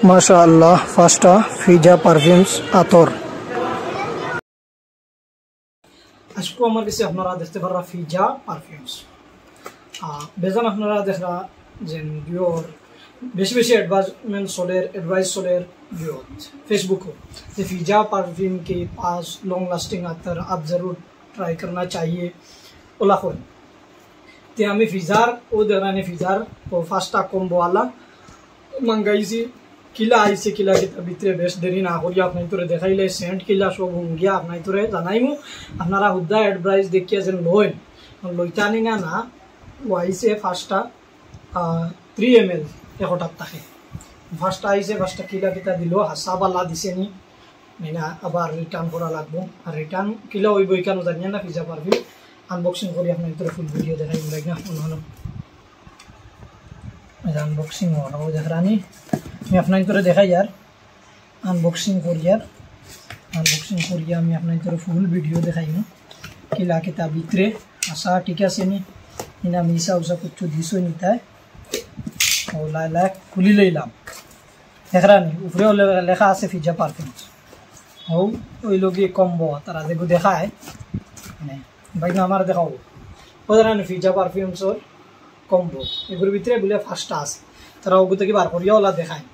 মাশাআল্লাহ ফার্স্টটা ফিজা পারফিউমস আতর। আজকে আমার কাছে আপনারা দেখতে পারা ফিজা পারফিউমস বেজান আপনারা দেখরা যে ভিউর বেশি বেশি एडवाइस सोलेर व्यू फेसबुक हो तो फीजा परफ्यूम के पास लॉन्ग लास्टिंग अतर आप ज़रूर ट्राई करना चाहिए ओला खोल ते हमें फिजार वो दराने फिजार वो फास्टा कॉम्बो वाला मंगाई सी किला आई से किला के भीतर बेस्ट देरी ना हो गया अपने तुरे देखाई ले सेंट किला शो घूम गया अपने तुरे जानाई मु अपनारा हुद्दा एडवाइस देखिए जन लोइन लोइतानी ना वो आई से फास्टा 3 ml एकोटात থাকে ফার্স্ট আইছে ফার্স্ট কিলা কিতা দিলো হাসাবালা দিছেনি না আবার রিটার্ন করা লাগবো আর রিটার্ন কিলা হইব কেন জানি না ফিজা পারফিউম আনবক্সিং করি আপনাদের ফুল ভিডিও দেখাই লাগনা হলো এই আনবক্সিং হলো দেখরানি আমি আপনাদের দেখাই यार আনবক্সিং করি আমি আপনাদের ফুল ভিডিও দেখাইমু কিলা কিতা ভিতরে আসা ঠিক আছে নি ইনা মিসা উসা কিছু দিছো নিতায় ला खुली लाम देखरानी ऊपरे लेखा आसे फिजा पारफ्यूम्स हो ওই লোক কম্বো তারা যেগু দেখায় মানে বাইক আমার দেখাও ওদারানি ফিজা পারফিউমসর কম্বো এগুলোর ভিতরে বলে ফার্স্টটা আছে তারা ওগু থেকে বার করিয়া ওলা দেখায়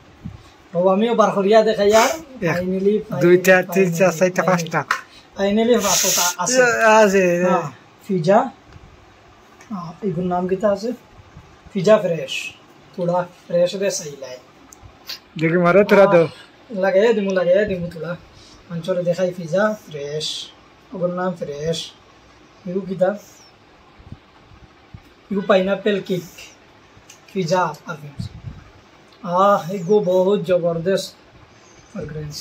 তো আমিও বার করিয়া দেখাই আর ফাইনালি দুইটা তিনটা চারটা পাঁচটা ফাইনালি পাঁচটা আছে আছে ফিজা এগুলোর নাম কিটা আছে ফিজা फ्रेश थोड़ा फ्रेश दे सही लाए देखिए मारे तेरा तो लगाया दिमु थोड़ा मंचोरे देखाई फिजा फ्रेश और नाम फ्रेश यू किदा यू पाइनएप्पल केक फिजा परफ्यूम्स एगो बहुत जबरदस्त फ्रेग्रेंस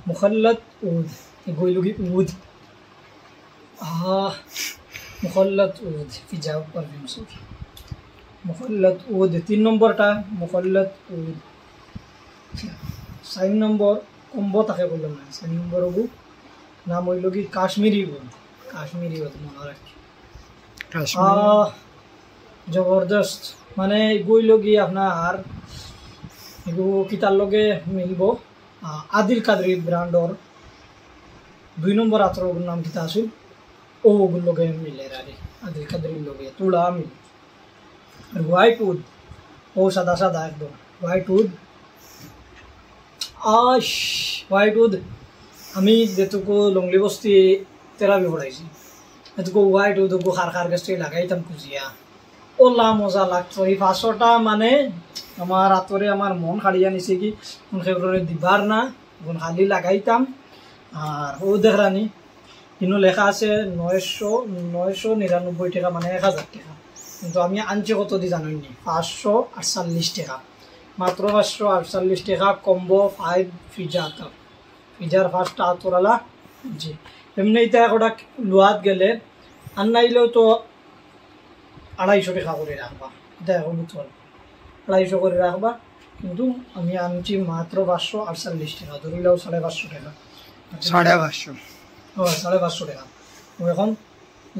मुखल्लत ऊद एगो लोगी ऊद मुखल्लत ऊद फिजा परफ्यूम्स मुखल्लत ऊद 3 नम्बरটা मुखल्लत ऊद 4 नम्बर कम्बो থাকে বললাম না 4 নম্বর ওগু নাম হইল কি কাশ্মীরি ऊद মনে রাখি জবরদস্ত মানে এগুলো কি আপনার এগু কিতার লগে মিলবো আদিল কাদরি ব্র্যান্ডর 2 নম্বর আতরগুর নাম কিতা আছে ओ लोग मिले रारे आदिल कदरी लोग तुड़ा मिल व्हाइट वुड ओ सादा सादा एकदम व्हाइट वुड व्हाइट वुड আমি যেটুকু লংলি বস্তি তেরাবি পড়াইছি এটুকু হোয়াইট উড খার গাছটি লাগাইতাম কুজিয়া ওলা মজা লাগতো এই পাঁচশোটা মানে আমার আতরে আমার মন খাড়িয়া নিছে কি ফেব্রুয়ারি দিবার না খালি লাগাইতাম আর ও দেখরানি কিন্তু লেখা আছে 999 টাকা মানে 1000 টাকা কিন্তু আমি আনছি কত দি জানোই নি 548 টাকা মাত্র 548 টাকা কম্বো 5 ফিজার ফার্স্ট আতরালা জি এমনি এটা একটা লুয়াত গেলে আনাইলেও তো 250 টাকা করে রাখবা এটা এখন বুঝল 250 করে রাখবা কিন্তু আমি আনছি মাত্র 548 টাকা ধরিলাও 550 টাকা 550 550 টাকা ও এখন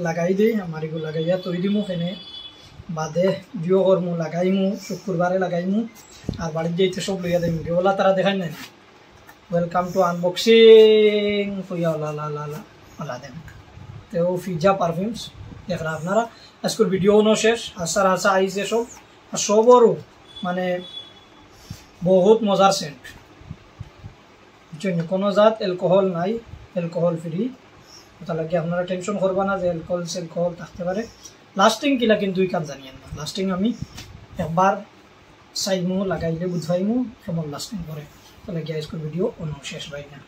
লাগাই দিই আমার এগুলো লাগাইয়া তৈ দিমু এনে বাদে ভিডিও করমু লাগাইমু শুক্রবারে লাগাইমু আর বাড়ির যাইতে সব লইয়া দিমু ওলা তারা দেখাই নাই ওয়েলকাম টু আনবক্সিং কইয়া ওলা দেন তো ফিজা পারফিউমস দেখরা আপনারা আজকের ভিডিও নো শেষ আসার আশা আইছে সব আর সবরও মানে বহুত মজার সেন্ট জন্য কোনো জাত অ্যালকোহল নাই অ্যালকোহল ফ্রি ওটা লাগে আপনারা টেনশন করবা না যে অ্যালকোহল থাকতে পারে লাস্টিং কিলা কিন্তু দুই কাজ জানিয়েন না লাস্টিং আমি একবার সাইমু লাগাইলে বুঝাইমু কেমন লাস্টিং করে তাহলে গ্যাস ভিডিও অন্য শেষ হয় না।